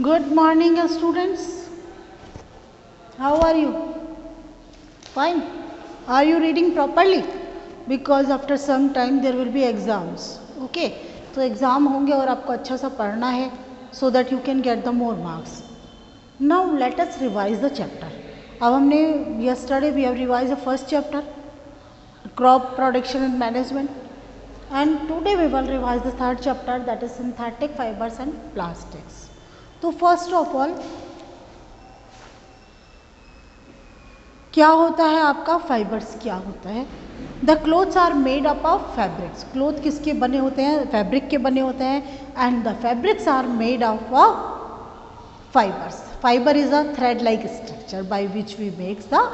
Good morning, students. How are you? Fine. Are you reading properly? Because after some time there will be exams. Okay. तो exam होंगे और आपको अच्छा सा पढ़ना है so that you can get the more marks. Now let us revise the chapter. अब हमने yesterday we have revised the first chapter, crop production and management, and today we will revise the third chapter, that is synthetic fibers and plastics. तो first of all क्या होता है आपका fibres, क्या होता है? The clothes are made up of fabrics. Cloth किसके बने होते हैं? फैब्रिक के बने होते हैं. And the fabrics are made of fibres. Fibre is a thread like structure by which we makes the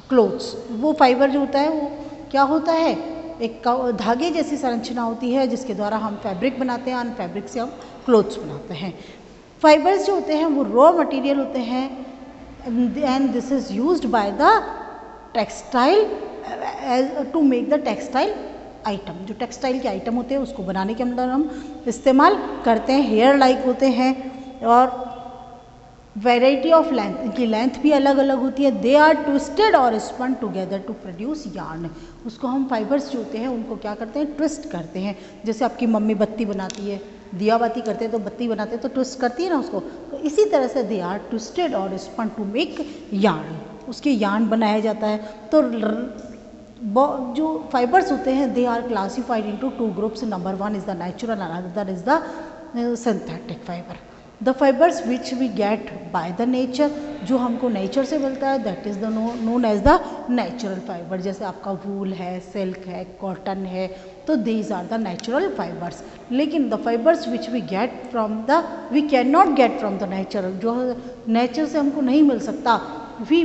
clothes. वो फाइबर जो होता है वो क्या होता है? एक धागे जैसी संरचना होती है जिसके द्वारा हम फैब्रिक बनाते हैं, और फैब्रिक से हम क्लोथ्स बनाते हैं. फाइबर्स जो होते हैं वो रॉ मटेरियल होते हैं and this is used by the textile to make the textile item. जो टेक्सटाइल के आइटम होते हैं उसको बनाने के अंदर हम इस्तेमाल करते हैं. हेयर लाइक होते हैं और वैरायटी ऑफ लेंथ, इनकी लेंथ भी अलग अलग होती है. दे आर ट्विस्टेड और spun together to produce yarn. उसको हम फाइबर्स जो होते हैं उनको क्या करते हैं? ट्विस्ट करते हैं. जैसे आपकी मम्मी बत्ती बनाती है, दिया बाती करते हैं तो बत्ती बनाते हैं तो ट्विस्ट करती है ना उसको. तो इसी तरह से दे आर ट्विस्टेड और स्पन टू मेक यार्न. उसके यार्न बनाया जाता है. तो जो फाइबर्स होते हैं they are classified into two groups. Number one is the natural and other is the synthetic fibre. The fibres which we get by the nature, जो हमको नेचर से मिलता है, that is the known as the natural fibre. जैसे आपका wool है, silk है, cotton है, तो these are the natural fibres. लेकिन the fibres which we get from the, we can not get from the nature, जो नेचर से हमको नहीं मिल सकता, we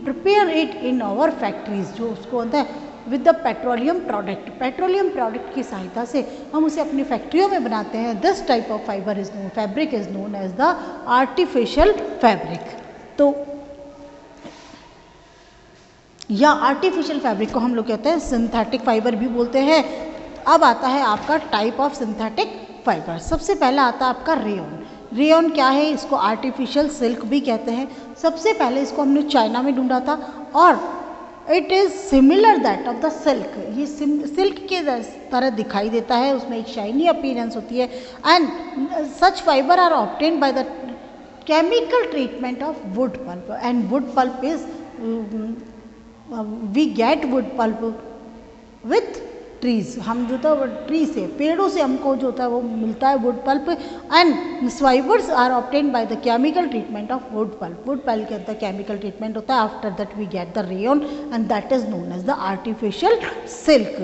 prepare it in our factories. जो उसको होता है with the petroleum product. Petroleum product की सहायता से हम उसे अपनी फैक्ट्रियों में बनाते हैं. This type of fibre is known, fabric is known as the artificial fabric. तो या आर्टिफिशियल फैब्रिक को हम लोग कहते हैं सिंथेटिक फाइबर भी बोलते हैं. अब आता है आपका टाइप ऑफ सिंथेटिक फाइबर. सबसे पहला आता है आपका रेयन. रेयन क्या है? इसको आर्टिफिशियल सिल्क भी कहते हैं. सबसे पहले इसको हमने चाइना में ढूंढा था और it is similar that of the silk. ये सिल्क के तरह दिखाई देता है, उसमें एक शाइनी अपीयरेंस होती है. And such fibre are obtained by the chemical treatment of wood pulp. And wood pulp is we get wood pulp with trees. हम जो था ट्री से, पेड़ों से हमको जो होता है वो मिलता है wood pulp. And fibres are obtained by the chemical treatment of wood pulp. Wood pulp के अंदर केमिकल ट्रीटमेंट होता है. After that we get the rayon and that is known as the artificial silk.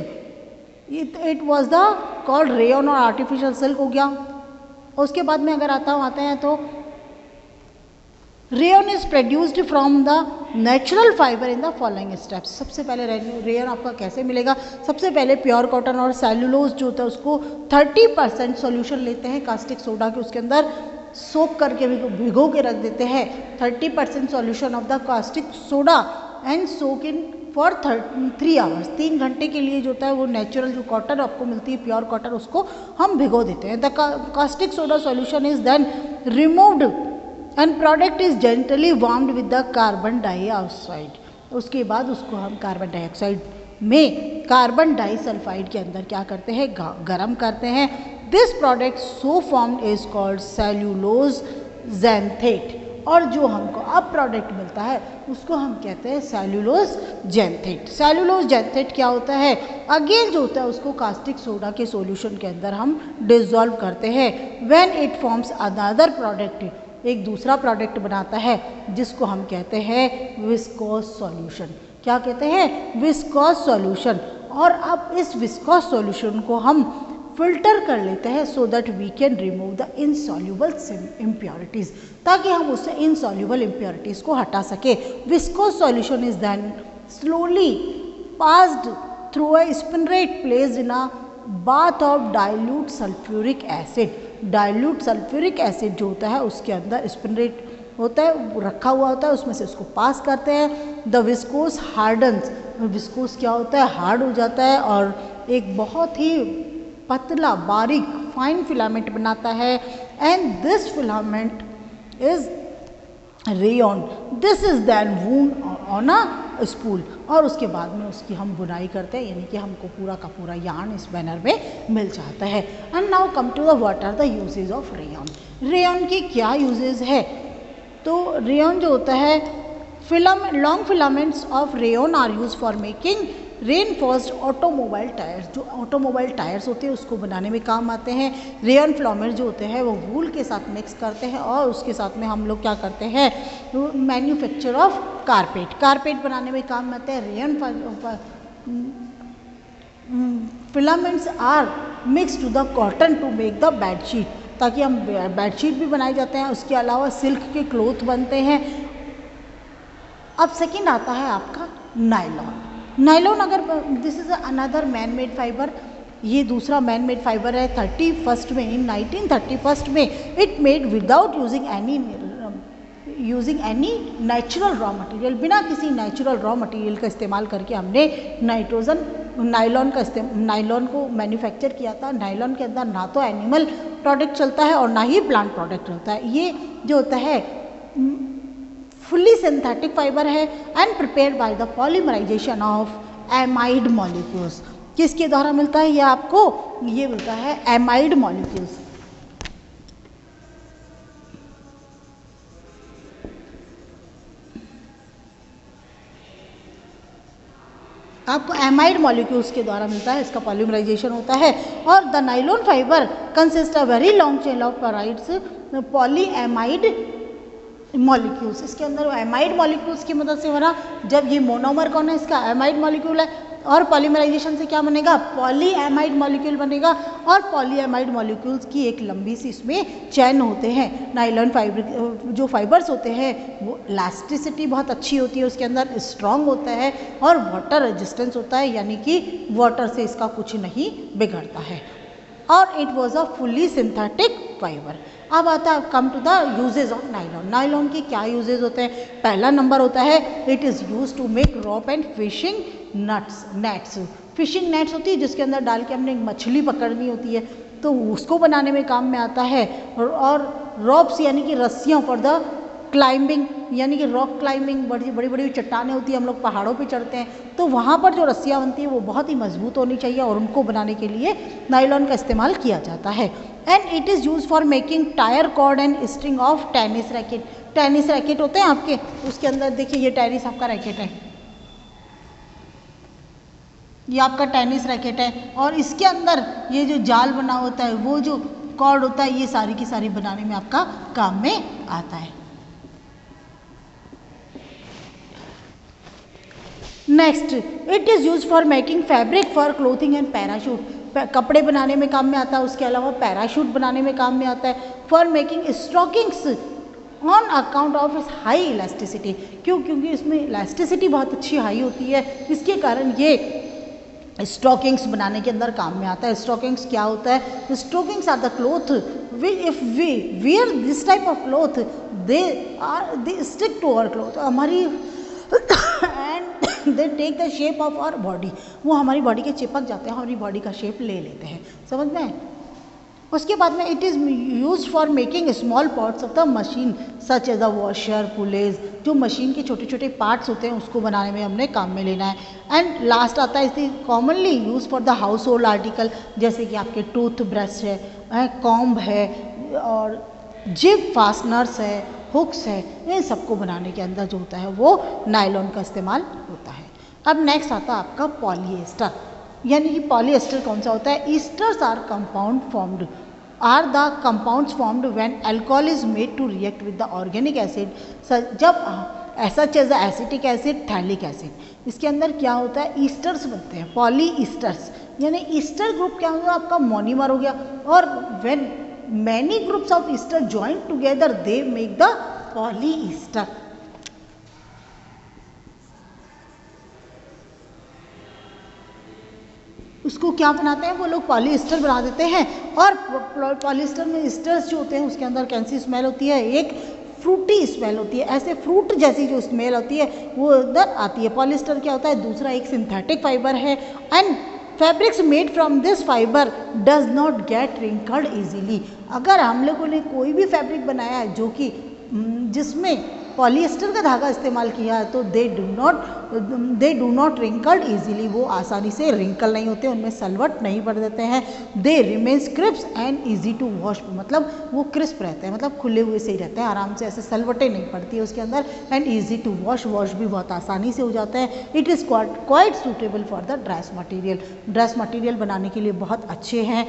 It was the called rayon और artificial silk हो गया. उसके बाद में अगर आते हैं तो rayon is produced from the natural fibre in the following steps. सबसे पहले रेयन आपका कैसे मिलेगा? सबसे पहले प्योर कॉटन और सेल्यूलोज जो होता है उसको 30% सॉल्यूशन लेते हैं कास्टिक सोडा के, उसके अंदर सोक करके भिगो के रख देते हैं. 30% solution of the caustic soda and soak in for 3 hours. 3 घंटे के लिए जो होता है वो नेचुरल जो कॉटन आपको मिलती है, प्योर कॉटन, उसको हम भिगो देते हैं. The caustic soda solution is then removed and product is gently warmed with the carbon dioxide. उसके बाद उसको हम कार्बन डाइऑक्साइड में कार्बन डाइसल्फाइड के अंदर क्या करते हैं? गर्म करते हैं. This product so formed is called cellulose xanthate. और जो हमको अब प्रोडक्ट मिलता है उसको हम कहते हैं सेल्यूलोज ज़ैंथेट. सेल्यूलोज ज़ैंथेट क्या होता है? अगेन जो होता है उसको कास्टिक सोडा के सॉल्यूशन के अंदर हम डिसॉल्व करते हैं. When it forms another product, एक दूसरा प्रोडक्ट बनाता है जिसको हम कहते हैं विस्कोस सॉल्यूशन. क्या कहते हैं? Viscose solution. और अब इस विस्कोस सॉल्यूशन को हम फिल्टर कर लेते हैं so that we can remove the insoluble impurities, ताकि हम उससे इनसॉल्युबल इम्प्योरिटीज़ को हटा सके. Viscose solution is then slowly passed through a spinneret placed in a bath of dilute sulphuric acid. Dilute sulphuric acid जो होता है उसके अंदर स्पिनरेट होता है, रखा हुआ होता है, उसमें से उसको पास करते हैं. The viscous hardens. विस्कोस क्या होता है? हार्ड हो जाता है और एक बहुत ही पतला बारीक फाइन फिलामेंट बनाता है. And this filament is rayon. This is then wound on a spool, और उसके बाद में उसकी हम बुनाई करते हैं, यानी कि हमको पूरा का पूरा यार्न इस बैनर में मिल जाता है। And now come to the what are the usages of rayon. Rayon की क्या यूजेज है? तो रेयन जो होता है, long filaments of rayon are use for making reinforced automobile tyres. जो ऑटोमोबाइल टायर्स होते हैं उसको बनाने में काम आते हैं। रेयन फिलामेंट जो होते हैं वो वूल के साथ मिक्स करते हैं और उसके साथ में हम लोग क्या करते हैं, मैन्युफैक्चर ऑफ कारपेट बनाने में काम आते हैं। Rayon filaments are mix to the cotton to make the bedsheet, ताकि हम बेडशीट भी बनाए जाते हैं। उसके अलावा सिल्क के क्लोथ बनते हैं। अब सेकंड आता है आपका नायलॉन। नायलॉन अगर this is another man made fibre, ये दूसरा मैन मेड फाइबर है। 31 में, इन 1931 में it made without using any natural raw material. बिना किसी नेचुरल रॉ मटेरियल का इस्तेमाल करके हमने नायलॉन को मैन्युफैक्चर किया था। नायलॉन के अंदर ना तो एनिमल प्रोडक्ट चलता है और ना ही प्लांट प्रोडक्ट चलता है। ये जो होता है फुल्ली सिंथेटिक फाइबर है and prepared by the polymerisation of amide molecules. किसके द्वारा मिलता है ये आपको? ये मिलता है एमाइड मॉलिक्यूल्स। आपको एमाइड मॉलिक्यूल्स के द्वारा मिलता है, इसका पॉलीमराइजेशन होता है। और the nylon fibre consist a very long chain of पेराइड्स पॉली एमाइड मॉलिक्यूल्स। इसके अंदर एमाइड मॉलिक्यूल्स की मदद से बना। जब ये मोनोमर कौन है इसका? एमाइड मॉलिक्यूल है। और पॉलीमराइजेशन से क्या बनेगा? पॉली एमाइड मॉलिक्यूल बनेगा। और पॉली एमाइड मॉलिक्यूल्स की एक लंबी सी इसमें चैन होते हैं। नाइलॉन फाइबर जो फाइबर्स होते हैं वो इलास्टिसिटी बहुत अच्छी होती है, उसके अंदर स्ट्रॉन्ग होता है और वाटर रेजिस्टेंस होता है, यानी कि वाटर से इसका कुछ नहीं बिगड़ता है। और it was a fully synthetic fibre. अब आता है come to the usages of nylon. Nylon के क्या यूजेज होते हैं? पहला नंबर होता है it is use to make rope and fishing nets. Fishing nets होती है जिसके अंदर डाल के हमने मछली पकड़नी होती है, तो उसको बनाने में काम में आता है। और रॉप्स यानी कि रस्सियाँ फॉर द क्लाइंबिंग, यानी कि रॉक क्लाइंबिंग, बड़ी बड़ी बड़ी चट्टानें होती है, हम लोग पहाड़ों पे चढ़ते हैं, तो वहाँ पर जो रस्सियाँ बनती है वो बहुत ही मजबूत होनी चाहिए और उनको बनाने के लिए नायलॉन का इस्तेमाल किया जाता है। And it is use for making tyre cord and string of tennis racket. Tennis racket होते हैं आपके, उसके अंदर देखिए ये टेनिस आपका रैकेट है, ये आपका टेनिस रैकेट है, और इसके अंदर ये जो जाल बना होता है, वो जो कॉर्ड होता है, ये सारी की सारी बनाने में आपका काम में आता है। Next, it is use for making fabric for clothing and parachute. कपड़े बनाने में काम में आता है, उसके अलावा पैराशूट बनाने में काम में आता है। For making stockings on account of इस हाई इलास्टिसिटी। क्योंकि इसमें इलास्टिसिटी बहुत अच्छी हाई होती है, इसके कारण ये स्टॉकिंग्स बनाने के अंदर काम में आता है। स्टॉकिंग्स क्या होता है? Stockings are the cloth if we wear this type of cloth they stick to our cloth, हमारी and they take the shape of our body. वो हमारी बॉडी के चिपक जाते हैं, हमारी बॉडी का शेप ले लेते हैं, समझ में? उसके बाद में it is use for making small parts of the machine such as the washer pulleys. जो मशीन के छोटे छोटे पार्ट्स होते हैं उसको बनाने में हमने काम में लेना है। एंड लास्ट आता है इस commonly use for the house hold article, जैसे कि आपके टूथ ब्रश है, कॉम्ब है, और जिप फास्टनर्स है, हुक्स है, इन सबको बनाने के अंदर जो होता है वो नायलॉन का इस्तेमाल होता है। अब नेक्स्ट आता है आपका पॉलीएस्टर। यानी कि पॉलीएस्टर कौन सा होता है? Esters are the compounds formed when alcohol is made to react with the organic acid. जब ऐसा चीज़ एसिटिक एसिड, थैलिक एसिड, इसके अंदर क्या होता है? ईस्टर्स बनते हैं, पॉली ईस्टर्स। यानी ईस्टर ग्रुप क्या होगा? आपका मोनोमर हो गया, और when many groups of ester join together they make the polyester। उसको क्या बनाते हैं वो लोग? पॉलीएस्टर बना देते हैं। और पॉलीएस्टर में एस्टर्स जो होते हैं उसके अंदर कैसी स्मेल होती है? एक फ्रूटी स्मेल होती है, ऐसे फ्रूट जैसी जो स्मेल होती है वो इधर आती है। पॉलीएस्टर क्या होता है? दूसरा एक सिंथेटिक फाइबर है। And fabrics made from this fibre does not gate wrinkled easily. अगर हम लोगों ने कोई भी फैब्रिक बनाया है जो कि जिसमें पॉलिएस्टर का धागा इस्तेमाल किया है तो they do not wrinkled easily, वो आसानी से रिंकल नहीं होते, उनमें सलवट नहीं पड़ देते हैं। They remains crisp and easy to wash, मतलब वो क्रिस्प रहते हैं, मतलब खुले हुए से ही रहते हैं, आराम से, ऐसे सलवटें नहीं पड़ती है उसके अंदर। एंड ईजी टू वॉश भी बहुत आसानी से हो जाता है। It is quite suitable for the dress material, dress material बनाने के लिए बहुत अच्छे हैं।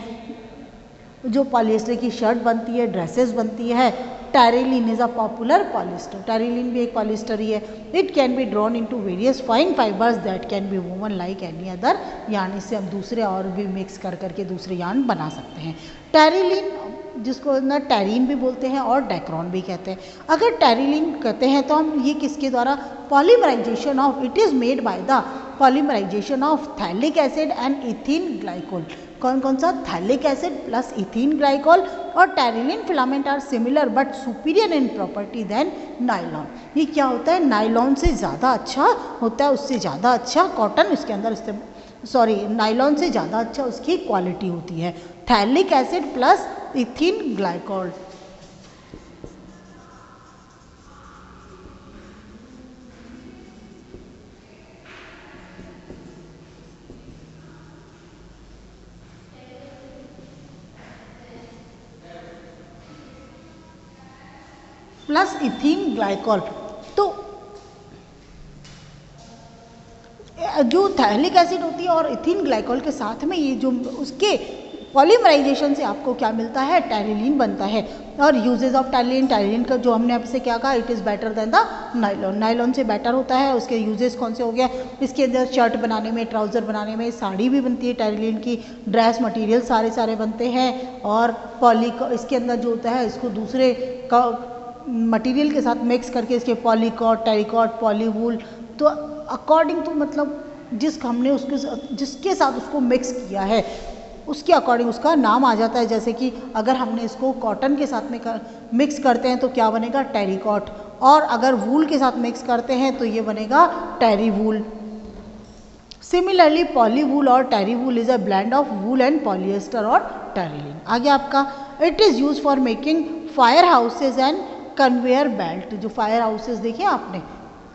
जो पॉलिएस्टर की शर्ट बनती है, ड्रेसेस बनती है। Terylene is a popular polyester, terylene भी एक पॉलिएस्टर ही है। It can be drawn into various fine fibres that can be woven like any other yarn, इससे हम दूसरे और भी मिक्स कर करके दूसरे यार्न बना सकते हैं। टेरिलीन, जिसको ना टेरीन भी बोलते हैं और डेक्रॉन भी कहते हैं। अगर टेरिलीन कहते हैं तो हम ये किसके द्वारा, polymerisation of, it is made by the polymerisation of phthalic acid and ethene glycol. कौन कौन सा, phthalic acid plus ethene glycol. और terylene filament are similar but superior in property than nylon. ये क्या होता है, नायलॉन से ज़्यादा अच्छा होता है, उससे ज़्यादा अच्छा कॉटन इसके अंदर नायलॉन से ज़्यादा अच्छा उसकी क्वालिटी होती है। Phthalic acid plus ethene glycol. Plus ethene glycol. तो जो थैलिक एसिड होती है और इथीन ग्लाइकोल के साथ में ये जो उसके पॉलीमराइजेशन से आपको क्या मिलता है, टेरिलीन बनता है। और यूजेज ऑफ टेरिलीन, टेरिलीन का जो हमने आपसे क्या कहा, it is better than the nylon, nylon से बेटर होता है। उसके यूजेस कौन से हो गया, इसके अंदर शर्ट बनाने में, ट्राउज़र बनाने में, साड़ी भी बनती है टेरिलीन की, ड्रेस मटेरियल सारे बनते हैं। और इसके अंदर जो होता है इसको दूसरे मटेरियल के साथ मिक्स करके इसके पॉलीकॉट, टेरिकॉट, पॉलीवूल, तो अकॉर्डिंग टू मतलब जिसके साथ उसको मिक्स किया है उसके अकॉर्डिंग उसका नाम आ जाता है। जैसे कि अगर हमने इसको कॉटन के साथ में मिक्स करते हैं तो क्या बनेगा, टेरिकॉट। और अगर वूल के साथ मिक्स करते हैं तो ये बनेगा टेरीवूल। सिमिलरली पॉलीवूल और terywool is a blend of wool and polyester और टेरिलीन। आगे आपका, it is use for making fire houses and conveyor belt. जो फायर हाउसेज देखे आपने,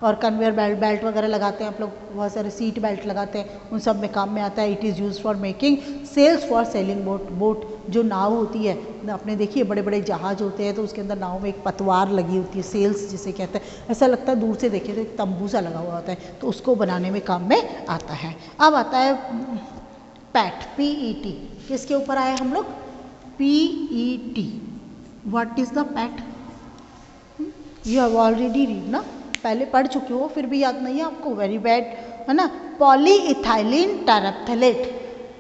और कन्वेयर बेल्ट वगैरह लगाते हैं आप लोग, बहुत सारे सीट बेल्ट लगाते हैं, उन सब में काम में आता है। It is use for making sails for sailing boat. जो नाव होती है, आपने देखिए बड़े बड़े जहाज होते हैं तो उसके अंदर नाव में एक पतवार लगी होती है, सेल्स जिसे कहते हैं, ऐसा लगता है दूर से देखे तो एक तंबू सा लगा हुआ होता है, तो उसको बनाने में काम में आता है। अब आता है पैट, PET। किसके ऊपर आए हम लोग, PET। What is the PAT, you have already read ना, पहले पढ़ चुके हो, फिर भी याद नहीं है आपको, वेरी बैड है ना। Polyethylene terephthalate,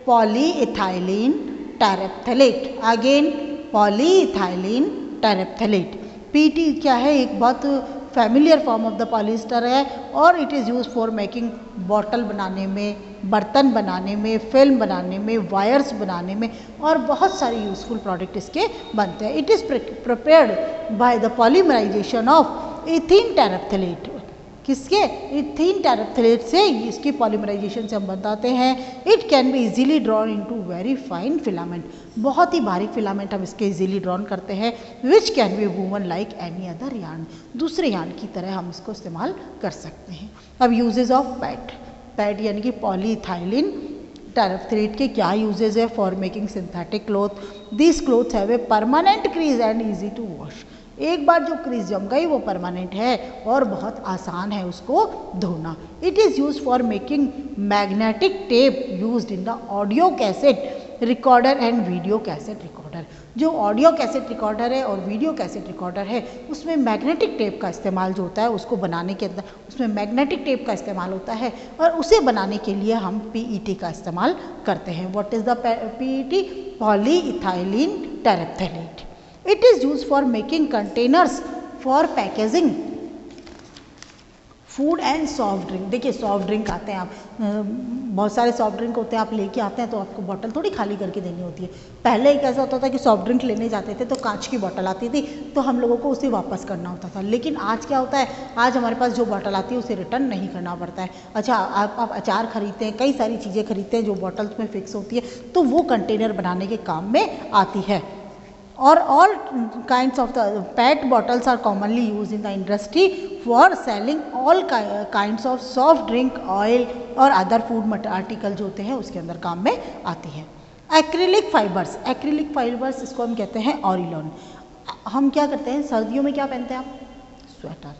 polyethylene terephthalate, again polyethylene terephthalate. PET क्या है, एक बहुत familiar form of the polyester है और it is use for making bottle बनाने में, बर्तन बनाने में, फिल्म बनाने में, वायर्स बनाने में, और बहुत सारे यूजफुल प्रोडक्ट इसके बनते हैं। It is prepared by the polymerisation of ethene terephthalate. किसके, इथीन टेरेप्थलेट से इसकी पॉलीमराइजेशन से हम बताते हैं। It can be easily drawn into very fine filament, बहुत ही बारीक फिलामेंट हम इसके इजीली ड्रॉन करते हैं। Which can be woven like any other yarn, दूसरे यार्न की तरह हम इसको इस्तेमाल कर सकते हैं। अब यूजेज ऑफ पैट यानी कि पॉलीइथाइलिन टेरेप्थलेट के क्या यूजेज है, for making synthetic cloth. This cloth have a permanent crease and easy to wash. एक बार जो क्रीज जम गई वो परमानेंट है और बहुत आसान है उसको धोना। It is use for making magnetic tape used in the audio cassette recorder and video cassette recorder. जो ऑडियो कैसेट रिकॉर्डर है और वीडियो कैसेट रिकॉर्डर है उसमें मैग्नेटिक टेप का इस्तेमाल जो होता है, उसको बनाने के अंदर उसमें मैग्नेटिक टेप का इस्तेमाल होता है और उसे बनाने के लिए हम PET का इस्तेमाल करते हैं। What is the PET, polyethylene terephthalate. It is used for making containers for packaging food and soft drink. देखिए सॉफ्ट ड्रिंक आते हैं आप, बहुत सारे सॉफ्ट ड्रिंक होते हैं, आप लेके आते हैं तो आपको बोतल थोड़ी खाली करके देनी होती है। पहले एक ऐसा होता था कि सॉफ्ट ड्रिंक लेने जाते थे तो कांच की बोतल आती थी तो हम लोगों को उसे वापस करना होता था। लेकिन आज क्या होता है, आज हमारे पास जो बोतल आती है उसे रिटर्न नहीं करना पड़ता है। अच्छा, आप अचार खरीदते हैं, कई सारी चीज़ें खरीदते हैं जो बोतल्स में फिक्स होती है, तो वो कंटेनर बनाने के काम में आती है। और all kinds of the PET bottles are commonly used in the industry for selling all kinds of soft drink, oil और other food article जो होते हैं उसके अंदर काम में आती है। एक्रिलिक फाइबर्स, एक्रिलिक फाइबर्स इसको हम कहते हैं ऑरिलॉन। हम क्या करते हैं सर्दियों में, क्या पहनते हैं आप? स्वेटर,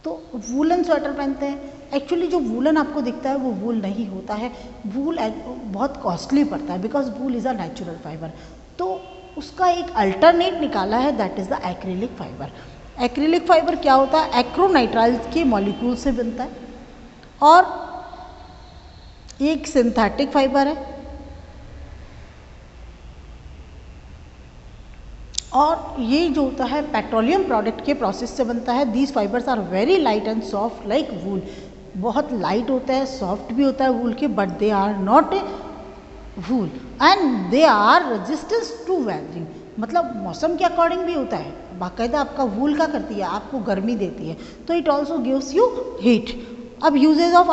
तो वूलन स्वेटर पहनते हैं। एक्चुअली जो वूलन आपको दिखता है वो वूल नहीं होता है, वूल बहुत कॉस्टली पड़ता है because wool is a natural fibre. तो उसका एक अल्टरनेट निकाला है, that is the acrylic fibre. Acrylic fibre क्या होता है? एक्रोनाइट्राइल के मॉलिक्यूल से बनता है और एक सिंथेटिक फाइबर है और ये जो होता है पेट्रोलियम प्रोडक्ट के प्रोसेस से बनता है। These fibres are very light and soft like wool, बहुत लाइट होता है, सॉफ्ट भी होता है वूल के, but they are not wool and they are resistance to weathering, मतलब मौसम के अकॉर्डिंग भी होता है। बाकायदा आपका वूल क्या करती है? आपको गर्मी देती है, तो it also gives you heat. अब uses of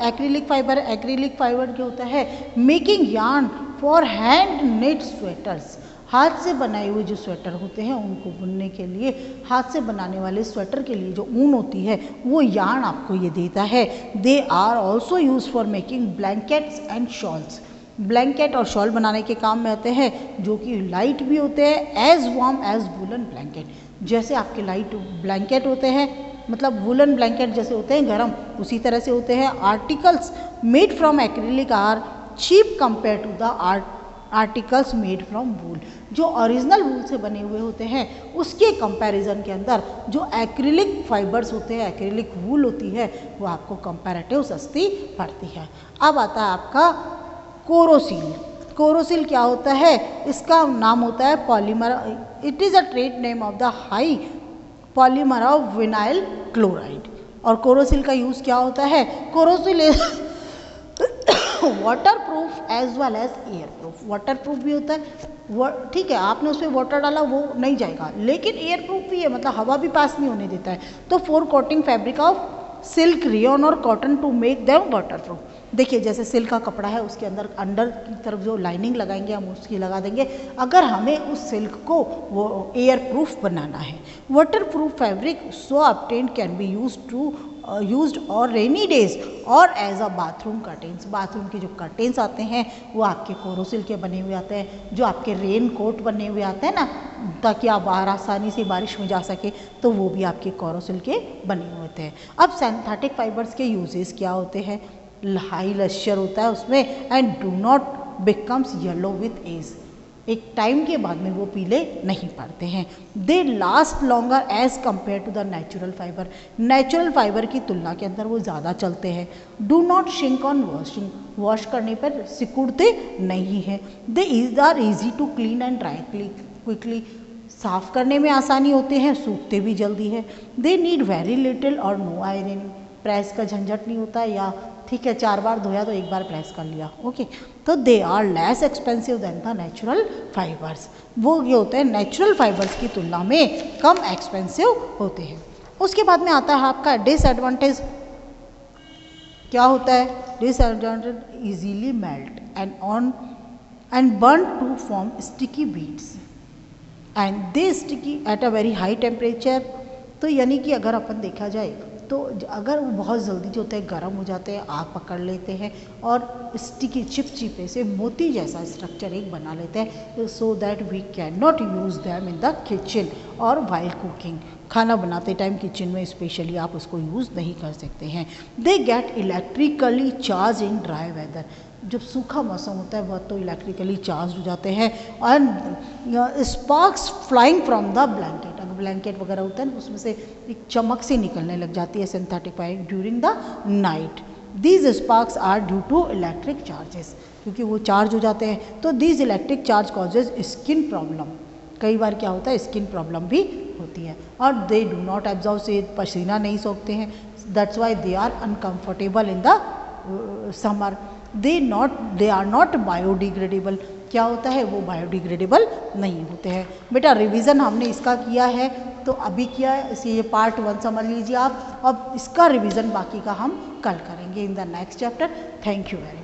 acrylic fibre, acrylic fibre क्या होता है? Making yarn for hand knit sweaters, हाथ से बनाए हुए जो स्वेटर होते हैं उनको बुनने के लिए, हाथ से बनाने वाले स्वेटर के लिए जो ऊन होती है वो यार्न आपको ये देता है। They are also use for making blankets and shawls, blanket और शॉल बनाने के काम में आते हैं जो कि लाइट भी होते हैं, as warm as woollen blanket. जैसे आपके लाइट ब्लैंकेट होते हैं, मतलब वूलन ब्लैंकेट जैसे होते हैं गर्म, उसी तरह से होते हैं। Articles made from acrylic are cheap compare to the articles made from wool, जो ओरिजिनल वूल से बने हुए होते हैं उसके कंपैरिजन के अंदर जो एक्रिलिक फाइबर्स होते हैं, एक्रिलिक वूल होती है, वो आपको कंपैरेटिव सस्ती पड़ती है। अब आता है आपका कोरोसिल। कोरोसिल क्या होता है? इसका नाम होता है polymer, it is a trade name of the high polymer of vinyl chloride. और कोरोसिल का यूज़ क्या होता है? Corosil waterproof as well as airproof, waterproof भी होता है, ठीक है, आपने उसमें वाटर डाला वो नहीं जाएगा, लेकिन एयर प्रूफ भी है, मतलब हवा भी पास नहीं होने देता है। तो for coating fabric of silk, rayon और cotton to make them waterproof. देखिए जैसे सिल्क का कपड़ा है उसके अंदर की तरफ जो लाइनिंग लगाएंगे हम उसकी लगा देंगे, अगर हमें उस सिल्क को वो एयर प्रूफ बनाना है। Water proof fabric so obtained can be used और रेनी डेज और as a bathroom curtains. Bathroom के जो कर्टेंस आते हैं वो आपके कोरोसिल के बने हुए आते हैं, जो आपके रेन कोट बने हुए आते हैं ना, ताकि आप बाहर आसानी से बारिश में जा सके, तो वो भी आपके कोरोसिल के बने हुए होते हैं। अब सिंथेटिक फाइबर्स के यूजेस क्या होते हैं? हाई लश्चर होता है उसमें and do not becomes yellow with age, एक टाइम के बाद में वो पीले नहीं पड़ते हैं। They last longer as compare to the natural fibre, natural fibre की तुलना के अंदर वो ज़्यादा चलते हैं। Do not shrink on washing, wash करने पर सिकुड़ते नहीं हैं। They is are easy to clean and dry quickly, साफ करने में आसानी होते हैं, सूखते भी जल्दी है। दे नीड वेरी लिटिल और नो आयरनिंग, प्रेस का झंझट नहीं होता, या ठीक है 4 बार धोया तो 1 बार प्रेस कर लिया, ओके। तो they are less expensive than the natural fibres, वो ये होते हैं नेचुरल फाइबर्स की तुलना में कम एक्सपेंसिव होते हैं। उसके बाद में आता है आपका डिसएडवांटेज। क्या होता है disadvantage? Easily melt and burn to form sticky beads and they sticky at a very high temperature. तो यानी कि अगर अपन देखा जाए तो अगर वो बहुत जल्दी जो होते हैं गर्म हो जाते हैं, आग पकड़ लेते हैं और स्टिकी चिपचिपे से मोती जैसा स्ट्रक्चर एक बना लेते हैं, so that we can not use them in the kitchen और वाइल कुकिंग, खाना बनाते टाइम किचन में स्पेशली आप उसको यूज़ नहीं कर सकते हैं। They get electrically charge in dry weather, जब सूखा मौसम होता है बहुत तो इलेक्ट्रिकली चार्ज हो जाते हैं। And sparks flying from the blanket, अगर ब्लैंकेट वगैरह होता है ना उसमें से एक चमक से निकलने लग जाती है synthetic fibre during the night. These sparks are due to electric charges, क्योंकि वो चार्ज हो जाते हैं। तो these electric charge causes skin problem, कई बार क्या होता है स्किन प्रॉब्लम भी होती है। और दे डू नॉट एब्जॉर्ब, से पसीना नहीं सोखते हैं, that's why they are uncomfortable in the summer. They are not biodegradable, क्या होता है वो बायोडिग्रेडेबल नहीं होते हैं। बेटा रिवीजन हमने इसका किया है तो अभी किया है, इसे ये पार्ट 1 समझ लीजिए आप, अब इसका रिवीजन बाकी का हम कल करेंगे in the next chapter. Thank you very much.